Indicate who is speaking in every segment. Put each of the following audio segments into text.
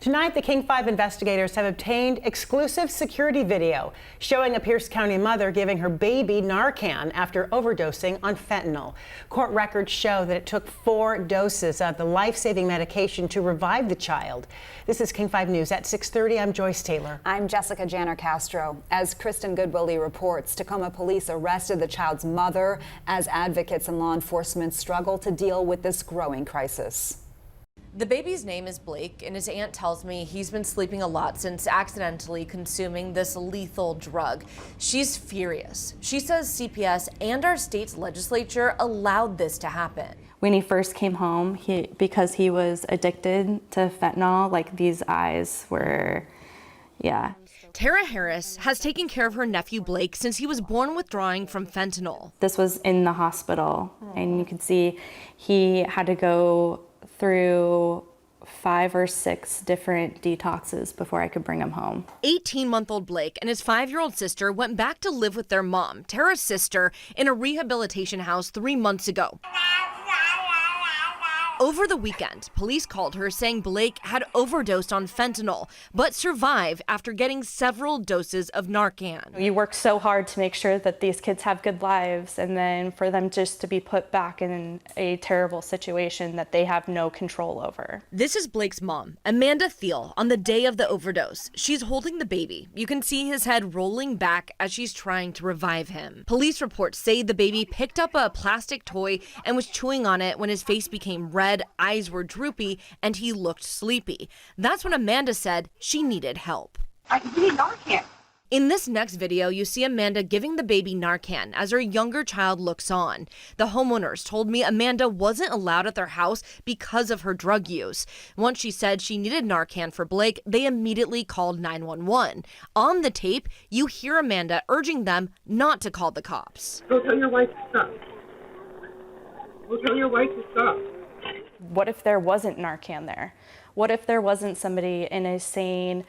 Speaker 1: Tonight, the King 5 investigators have obtained exclusive security video showing a Pierce County mother giving her baby Narcan after overdosing on fentanyl. Court records show that it took 4 doses of the life-saving medication to revive the child. This is King 5 News at 6:30. I'm Joyce Taylor.
Speaker 2: I'm Jessica Janner Castro. As Kristen Goodwillie reports, Tacoma police arrested the child's mother as advocates and law enforcement struggle to deal with this growing crisis.
Speaker 3: The baby's name is Blake, and his aunt tells me he's been sleeping a lot since accidentally consuming this lethal drug. She's furious. She says CPS and our state's legislature allowed this to happen.
Speaker 4: When he first came home, because he was addicted to fentanyl, like these eyes were, yeah.
Speaker 3: Tara Harris has taken care of her nephew Blake since he was born withdrawing from fentanyl.
Speaker 4: This was in the hospital, and you can see he had to go through 5 or 6 different detoxes before I could bring him home.
Speaker 3: 18-month-old Blake and his 5-year-old sister went back to live with their mom, Tara's sister, in a rehabilitation house 3 months ago. Over the weekend, police called her saying Blake had overdosed on fentanyl, but survived after getting several doses of Narcan.
Speaker 4: You work so hard to make sure that these kids have good lives, and then for them just to be put back in a terrible situation that they have no control over.
Speaker 3: This is Blake's mom, Amanda Thiel, on the day of the overdose. She's holding the baby. You can see his head rolling back as she's trying to revive him. Police reports say the baby picked up a plastic toy and was chewing on it when his face became red. Eyes were droopy, and he looked sleepy. That's when Amanda said she needed help.
Speaker 5: I need Narcan.
Speaker 3: In this next video, you see Amanda giving the baby Narcan as her younger child looks on. The homeowners told me Amanda wasn't allowed at their house because of her drug use. Once she said she needed Narcan for Blake, they immediately called 911. On the tape, you hear Amanda urging them not to call the cops.
Speaker 5: Go tell your wife to stop. Go tell your wife to stop.
Speaker 4: What if there wasn't Narcan there? What if there wasn't somebody in a sane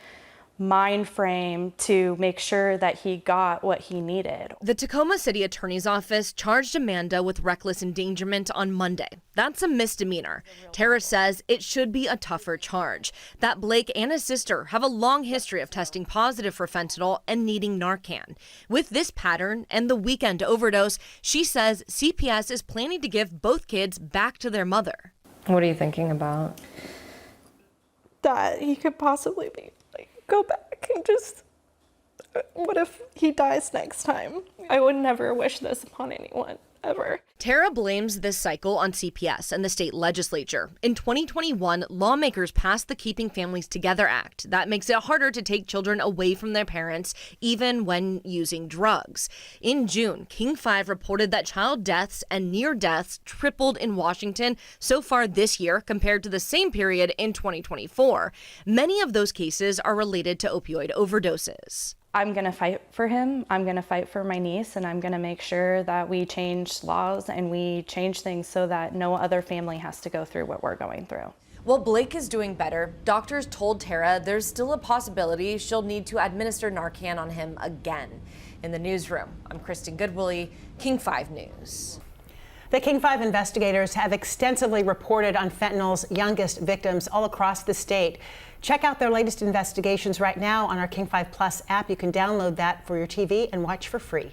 Speaker 4: mind frame to make sure that he got what he needed?
Speaker 3: The Tacoma City Attorney's Office charged Amanda with reckless endangerment on Monday. That's a misdemeanor. Tara says it should be a tougher charge. That Blake and his sister have a long history of testing positive for fentanyl and needing Narcan. With this pattern and the weekend overdose, she says CPS is planning to give both kids back to their mother.
Speaker 6: What are you thinking about?
Speaker 4: That he could possibly be go back and just, what if he dies next time? I would never wish this upon anyone, ever.
Speaker 3: Tara blames this cycle on CPS and the state legislature. In 2021, lawmakers passed the Keeping Families Together Act. That makes it harder to take children away from their parents, even when using drugs. In June, King 5 reported that child deaths and near deaths tripled in Washington so far this year compared to the same period in 2024. Many of those cases are related to opioid overdoses.
Speaker 4: I'm going to fight for him. I'm going to fight for my niece, and I'm going to make sure that we change laws and we change things so that no other family has to go through what we're going through.
Speaker 3: While Blake is doing better, doctors told Tara there's still a possibility she'll need to administer Narcan on him again. In the newsroom, I'm Kristen Goodwillie, King 5 News.
Speaker 1: The King 5 investigators have extensively reported on fentanyl's youngest victims all across the state. Check out their latest investigations right now on our King 5 Plus app. You can download that for your TV and watch for free.